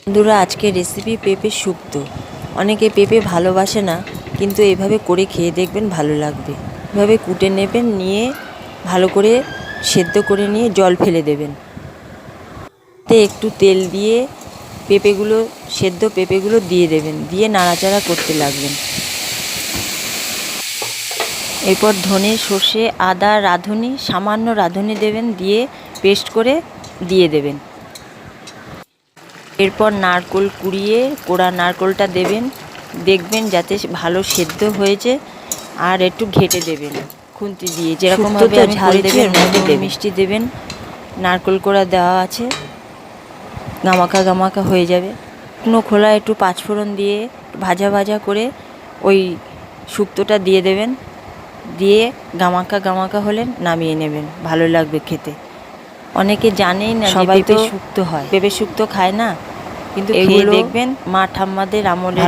বন্ধুরা, আজকের রেসিপি পেঁপে শুক্তো। অনেকে পেঁপে ভালোবাসে না, কিন্তু এভাবে করে খেয়ে দেখবেন ভালো লাগবে। এভাবে কুটে নেবেন, নিয়ে ভালো করে সেদ্ধ করে নিয়ে জল ফেলে দেবেন। তে একটু তেল দিয়ে সেদ্ধ পেঁপেগুলো দিয়ে দেবেন, দিয়ে নাড়াচাড়া করতে লাগবেন। এরপর ধনে, সর্ষে, আদা সামান্য রাঁধুনি দেবেন, দিয়ে পেস্ট করে দিয়ে দেবেন। এরপর নারকেল কুড়িয়ে কোড়া নারকেলটা দেবেন, দেখবেন যাতে ভালো সেদ্ধ হয়েছে। আর একটু ঘেঁটে দেবেন খুন্তি দিয়ে, যেরকমভাবে আমি ঝাল দেবেন, এর মধ্যে মিষ্টি দেবেন। নারকেল কোড়া দেওয়া আছে, গামাখা গামাখা হয়ে যাবে। শুকনো খোলা একটু পাঁচফোড়ন দিয়ে ভাজা ভাজা করে ওই শুক্তোটা দিয়ে দেবেন, দিয়ে গামাখা গামাখা হলে নামিয়ে নেবেন। ভালো লাগবে খেতে। অনেকে জানেই না সবাই তো শুক্তো হয়, পেঁপে শুক্তো খায় না, কিন্তু এগুলো দেখবেন মা ঠাম্মাদের আমলের